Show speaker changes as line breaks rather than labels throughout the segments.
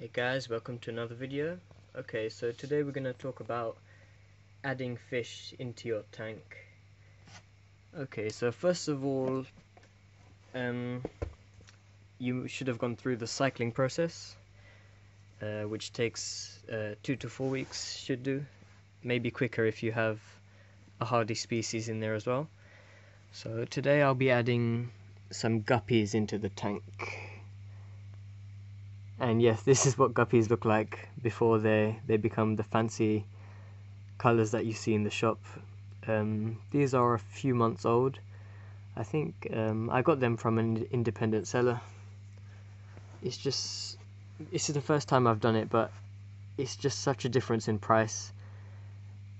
Hey guys, welcome to another video. Okay, so today we're going to talk about adding fish into your tank. Okay, so first of all, you should have gone through the cycling process, which takes 2 to 4 weeks, should do. Maybe quicker if you have a hardy species in there as well. So today I'll be adding some guppies into the tank. And yes, this is what guppies look like before they become the fancy colours that you see in the shop. These are a few months old. I think I got them from an independent seller. This is the first time I've done it, but it's just such a difference in price.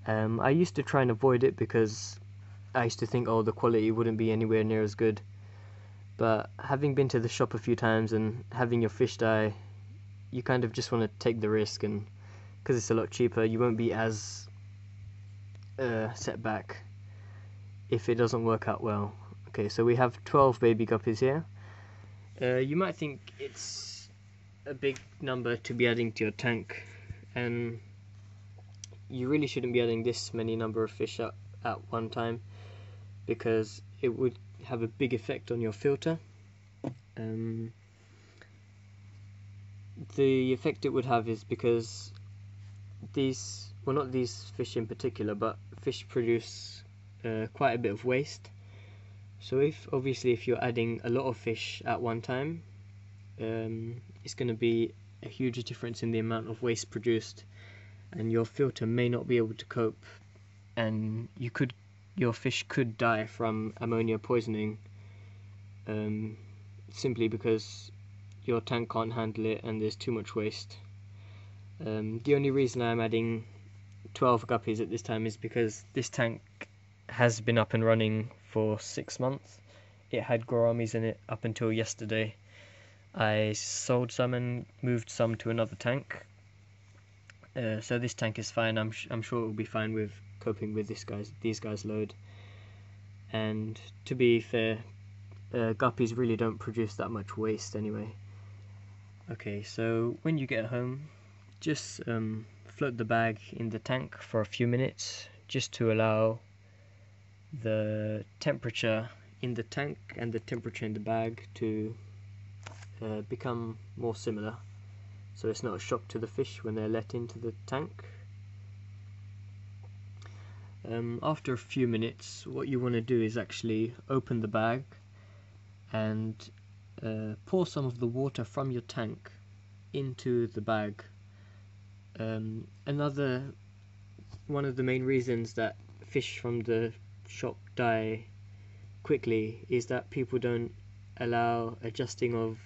I used to try and avoid it because I used to think, oh, the quality wouldn't be anywhere near as good. But having been to the shop a few times and having your fish die, you kind of just want to take the risk, and because it's a lot cheaper, you won't be as set back if it doesn't work out well. Okay, so we have 12 baby guppies here. You might think it's a big number to be adding to your tank, and you really shouldn't be adding this many number of fish at one time, because it would have a big effect on your filter. The effect it would have is because these, well, not these fish in particular, but fish produce quite a bit of waste. So if you're adding a lot of fish at one time, it's going to be a huge difference in the amount of waste produced, and your filter may not be able to cope, and your fish could die from ammonia poisoning, simply because your tank can't handle it and there's too much waste. The only reason I'm adding 12 guppies at this time is because this tank has been up and running for 6 months. It had gouramis in it up until yesterday. I sold some and moved some to another tank. So this tank is fine. I'm sure it will be fine with coping with these guys' load. And to be fair, guppies really don't produce that much waste anyway. Okay, so when you get home, just float the bag in the tank for a few minutes, just to allow the temperature in the tank and the temperature in the bag to become more similar, so it's not a shock to the fish when they're let into the tank. After a few minutes, what you want to do is actually open the bag and pour some of the water from your tank into the bag. One of the main reasons that fish from the shop die quickly is that people don't allow adjusting of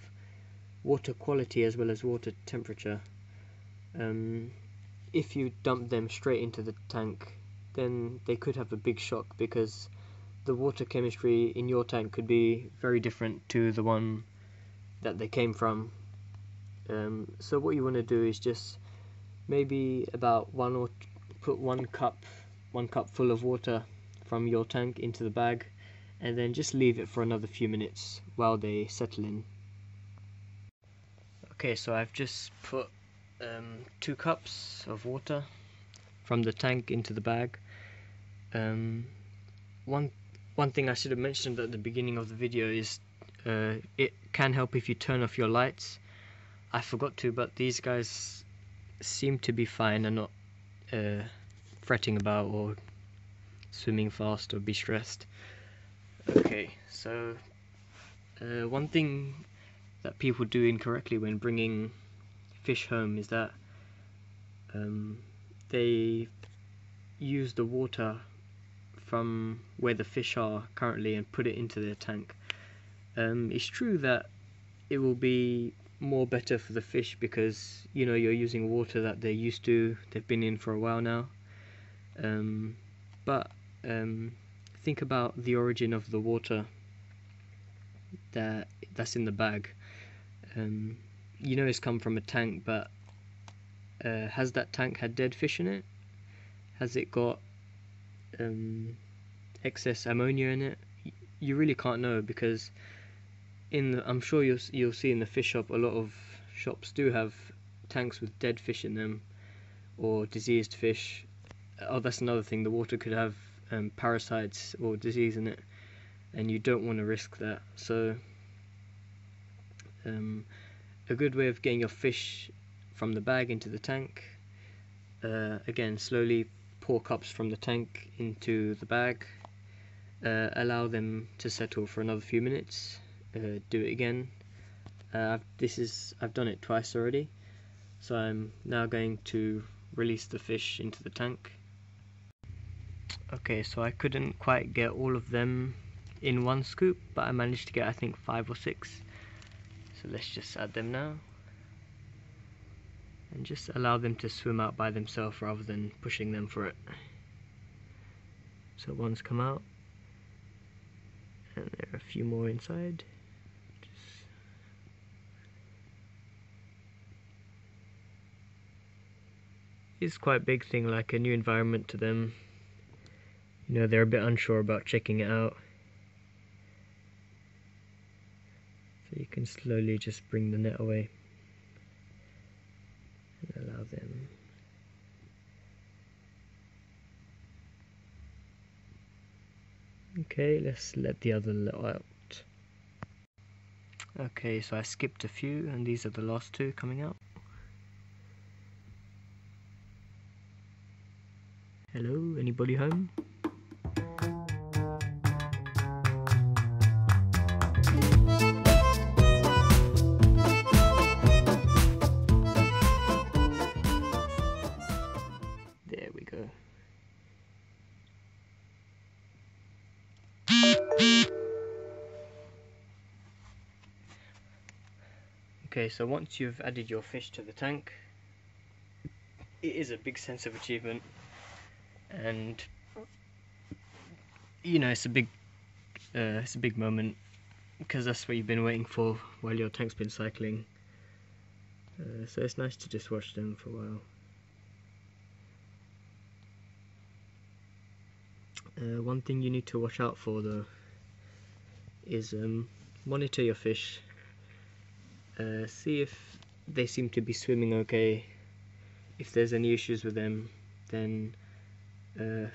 water quality as well as water temperature. If you dump them straight into the tank, then they could have a big shock, because the water chemistry in your tank could be very different to the one that they came from. So what you want to do is just maybe put one cup full of water from your tank into the bag, and then just leave it for another few minutes while they settle in. Okay, so I've just put 2 cups of water from the tank into the bag. One thing I should have mentioned at the beginning of the video is it can help if you turn off your lights. I forgot to, but these guys seem to be fine and not fretting about or swimming fast or be stressed. Okay, so one thing that people do incorrectly when bringing fish home is that they use the water from where the fish are currently and put it into their tank. It's true that it will be more better for the fish, because you're using water that they're used to, they've been in for a while now, but think about the origin of the water that's in the bag. It's come from a tank, but has that tank had dead fish in it? Has it got excess ammonia in it? You really can't know, because I'm sure you'll see in the fish shop, a lot of shops do have tanks with dead fish in them or diseased fish. Oh, that's another thing, the water could have parasites or disease in it, and you don't want to risk that. So a good way of getting your fish from the bag into the tank, again, slowly pour cups from the tank into the bag, allow them to settle for another few minutes, do it again. I've done it twice already, so I'm now going to release the fish into the tank. Okay, so I couldn't quite get all of them in one scoop, but I managed to get, I think, 5 or 6. So let's just add them now and just allow them to swim out by themselves rather than pushing them for it. So one's come out and there are a few more inside. It's quite a big thing, like a new environment to them. You know, they're a bit unsure about checking it out. So you can slowly just bring the net away and allow them. Okay, let's let the other lot out. Okay, so I skipped a few and these are the last 2 coming out. Hello, anybody home? There we go. Okay, so once you've added your fish to the tank, it is a big sense of achievement, and you know, it's a big moment, because that's what you've been waiting for while your tank's been cycling. So it's nice to just watch them for a while. One thing you need to watch out for though is monitor your fish. See if they seem to be swimming okay. If there's any issues with them, then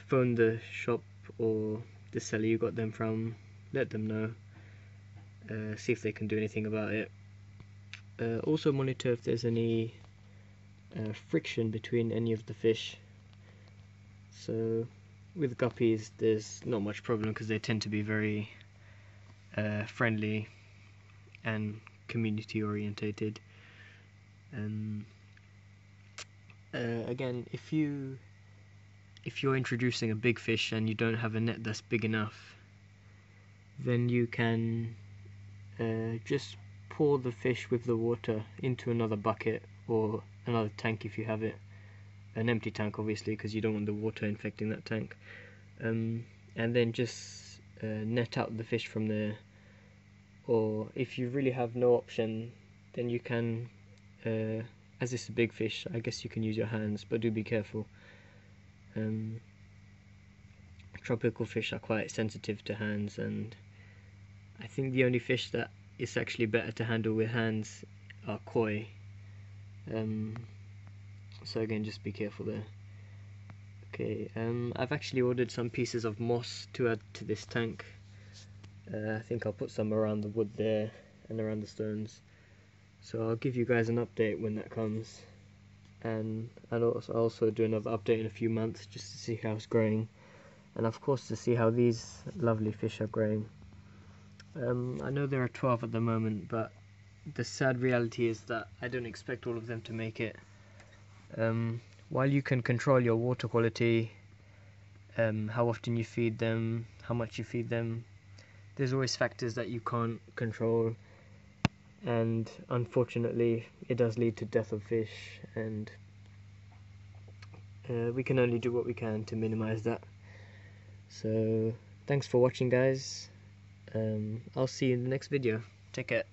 phone the shop or the seller you got them from, let them know, see if they can do anything about it. Also monitor if there's any friction between any of the fish. So with guppies there's not much problem because they tend to be very friendly and community orientated. Again, if you're introducing a big fish and you don't have a net that's big enough, then you can just pour the fish with the water into another bucket or another tank if you have it, an empty tank obviously, because you don't want the water infecting that tank, and then just net out the fish from there. Or if you really have no option, then you can, as it's a big fish, I guess you can use your hands, but do be careful. Tropical fish are quite sensitive to hands, and I think the only fish that is actually better to handle with hands are koi. So again, just be careful there. Okay, I've actually ordered some pieces of moss to add to this tank. I think I'll put some around the wood there and around the stones. So I'll give you guys an update when that comes, and I'll also do another update in a few months just to see how it's growing, and of course to see how these lovely fish are growing. I know there are 12 at the moment, but the sad reality is that I don't expect all of them to make it. While you can control your water quality, how often you feed them, how much you feed them, there's always factors that you can't control, and unfortunately it does lead to death of fish, and we can only do what we can to minimize that. So thanks for watching, guys. I'll see you in the next video. Take care.